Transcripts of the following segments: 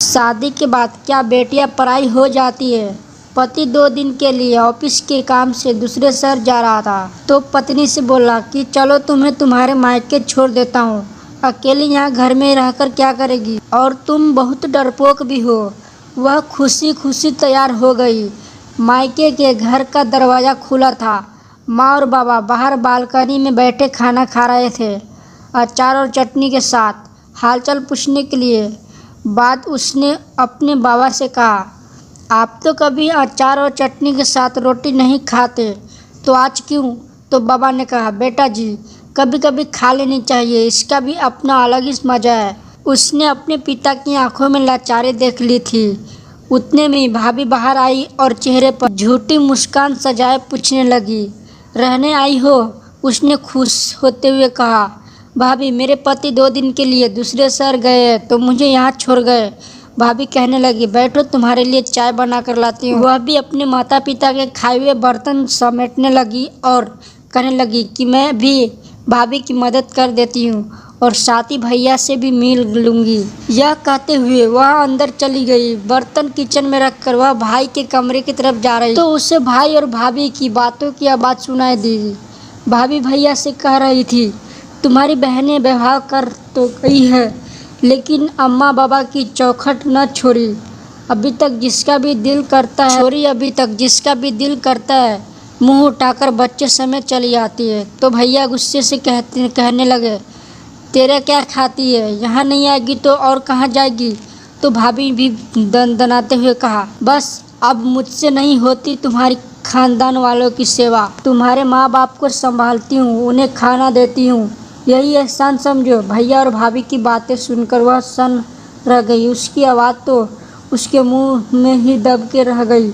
शादी के बाद क्या बेटियां पराई हो जाती है। पति 2 दिन के लिए ऑफिस के काम से दूसरे शहर जा रहा था तो पत्नी से बोला कि चलो तुम्हें तुम्हारे मायके छोड़ देता हूँ, अकेली यहाँ घर में रहकर क्या करेगी, और तुम बहुत डरपोक भी हो। वह खुशी खुशी तैयार हो गई। मायके के घर का दरवाज़ा खुला था। माँ और बाबा बाहर बालकनी में बैठे खाना खा रहे थे, अचार और चटनी के साथ। हालचाल पूछने के लिए बाद उसने अपने बाबा से कहा, आप तो कभी अचार और चटनी के साथ रोटी नहीं खाते, तो आज क्यों? तो बाबा ने कहा, बेटा जी, कभी कभी खा लेनी चाहिए, इसका भी अपना अलग ही मज़ा है। उसने अपने पिता की आंखों में लाचारी देख ली थी। उतने में ही भाभी बाहर आई और चेहरे पर झूठी मुस्कान सजाए पूछने लगी, रहने आई हो? उसने खुश होते हुए कहा, भाभी, मेरे पति 2 दिन के लिए दूसरे शहर गए हैं तो मुझे यहाँ छोड़ गए। भाभी कहने लगी, बैठो, तुम्हारे लिए चाय बना कर लाती हूँ। वह भी अपने माता पिता के खाए हुए बर्तन समेटने लगी और कहने लगी कि मैं भी भाभी की मदद कर देती हूँ और साथ ही भैया से भी मिल लूँगी। यह कहते हुए वह अंदर चली गई। बर्तन किचन में रखकर वह भाई के कमरे की तरफ जा रही तो उसे भाई और भाभी की बातों की आवाज़ सुनाई दी। भाभी भैया से कह रही थी, तुम्हारी बहनें व्यवहार कर तो गई है, लेकिन अम्मा बाबा की चौखट न छोड़ी। अभी तक जिसका भी दिल करता है अभी तक जिसका भी दिल करता है मुंह उठाकर बच्चे समेत चली आती है। तो भैया गुस्से से कहने लगे, तेरा क्या खाती है, यहाँ नहीं आएगी तो और कहाँ जाएगी? तो भाभी भी दनाते हुए कहा, बस अब मुझसे नहीं होती तुम्हारी खानदान वालों की सेवा। तुम्हारे माँ बाप को संभालती हूँ, उन्हें खाना देती हूँ, यही एहसान समझो। भैया और भाभी की बातें सुनकर वह सन्न रह गई। उसकी आवाज़ तो उसके मुंह में ही दब के रह गई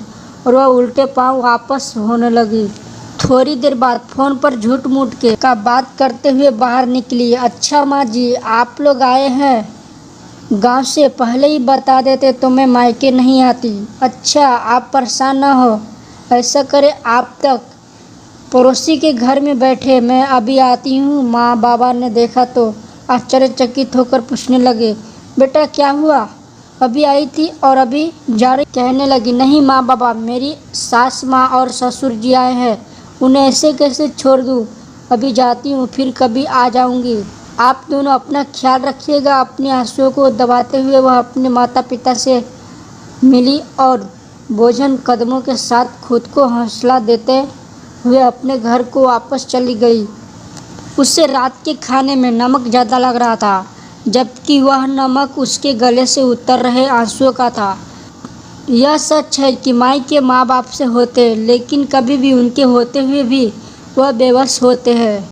और वह उल्टे पांव वापस होने लगी। थोड़ी देर बाद फ़ोन पर झूठ मूठ के का बात करते हुए बाहर निकली। अच्छा माँ जी, आप लोग आए हैं? गांव से पहले ही बता देते तो मैं मायके नहीं आती। अच्छा, आप परेशान ना हो, ऐसा करे आप तक पड़ोसी के घर में बैठे, मैं अभी आती हूँ। माँ बाबा ने देखा तो आश्चर्यचकित होकर पूछने लगे, बेटा क्या हुआ, अभी आई थी और अभी जा रही? कहने लगी, नहीं माँ बाबा, मेरी सास माँ और ससुर जी आए हैं, उन्हें ऐसे कैसे छोड़ दूँ? अभी जाती हूँ, फिर कभी आ जाऊँगी। आप दोनों अपना ख्याल रखिएगा। अपने आंसुओं को दबाते हुए वह अपने माता पिता से मिली और बोझल कदमों के साथ खुद को हौसला देते हुए अपने घर को वापस चली गई। उसे रात के खाने में नमक ज़्यादा लग रहा था, जबकि वह नमक उसके गले से उतर रहे आंसुओं का था। यह सच है कि मायके माँ बाप से होते हैं, लेकिन कभी भी उनके होते हुए भी वह बेबस होते हैं।